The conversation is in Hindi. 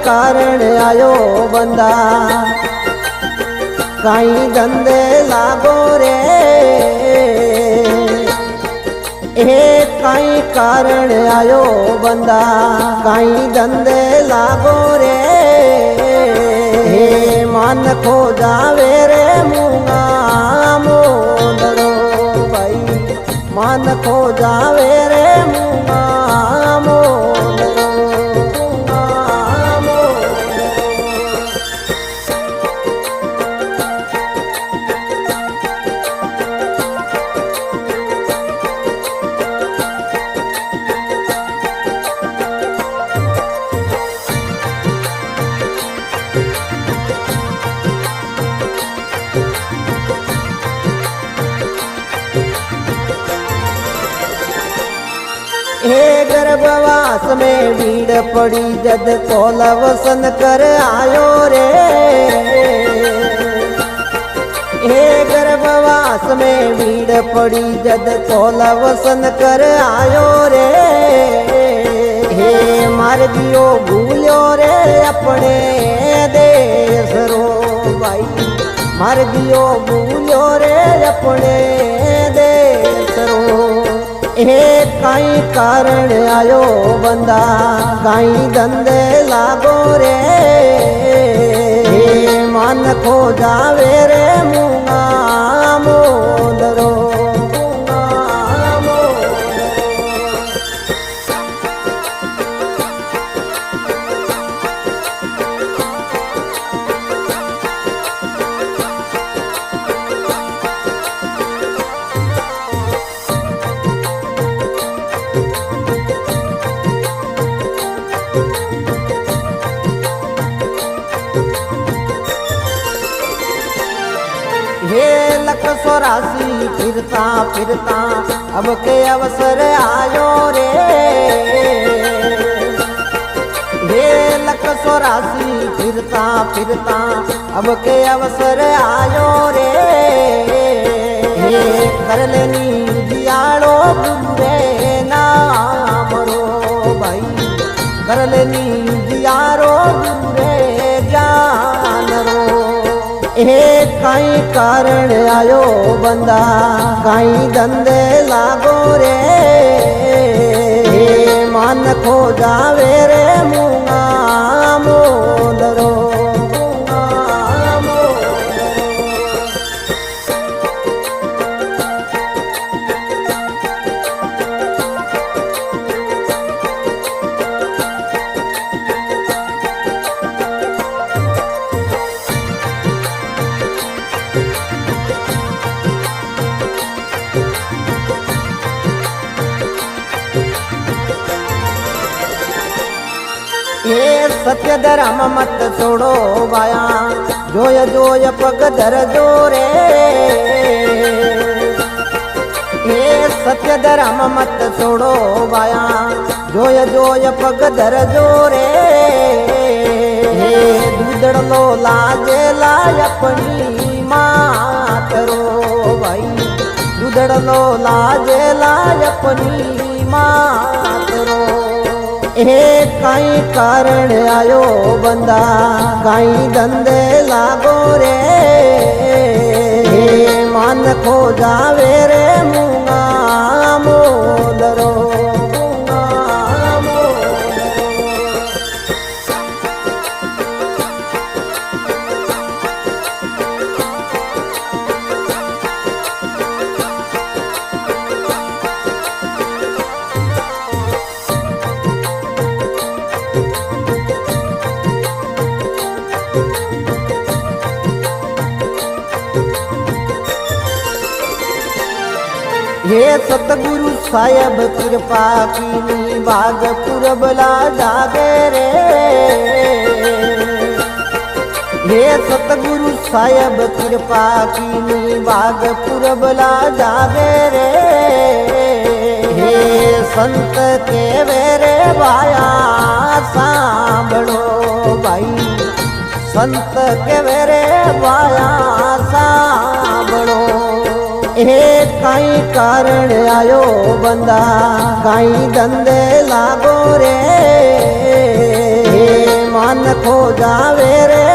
कारण आयो बंदा काई धंधे लागो रे काई कारण आयो बंदा काई धंधे लागो रे मन खो जावे रे मूंगा मोदड़ो भाई मन खो जावे रे मूंगा मोदड़ो मूंगा मोदड़ो। हे गर्भवास में भीड़ पड़ी जद कोलवसन कर आयो रे हे गर्भवास में भीड़ पड़ी जद कोलवसन कर आयो रे हे मार्गियो भूल्यो रे अपने देश रो भाई मार्गियो भूल्यो रे अपने देश रो काई कारण आयो बंदा काई धंधे लागो रे मन खो जावे रे मूंगा मोदड़ो मूंगा मोदड़ो। हे लख सोरासी फिरता फिरता अब के अवसर आयो रे हे लख सोरासी फिरता फिरता अब के अवसर आयो रे हे कर लेनी दियाड़ो गुरे नाम रो भाई कर लेनी दियारो गुरे जान रो काई कारण आयो बंदा काई धंधे लागो रे मन खो जावे रे मूंगा मोदड़ो मूंगा मोदड़ो। हे सत्य धर्म मत छोड़ो बाया जोय जोय पग धर जो रे हे सत्य धर्म मत छोड़ो बाया जोय जोय पग धर जो रे हे दूधड़ लो लाजे लाय अपनी मात रो भाई दूधड़ लो लाजे लाय अपनी मात रो काई कारण आयो बंदा काई धंधे लागो रे मन खो जावे रे मूंगा मोदड़ो मूंगा मोदड़ो। हे सतगुरु साहेब कृपा कीनी बागपुर बला जागे रे हे सतगुरु साहेब कृपा कीनी बागपुर बला जागे रे हे संत के वेरे भाया सांभळो भाई संत के वेरे भाया सांभळो काई कारण आयो बंदा काई धंधे लागो रे मन ખોજાવે રે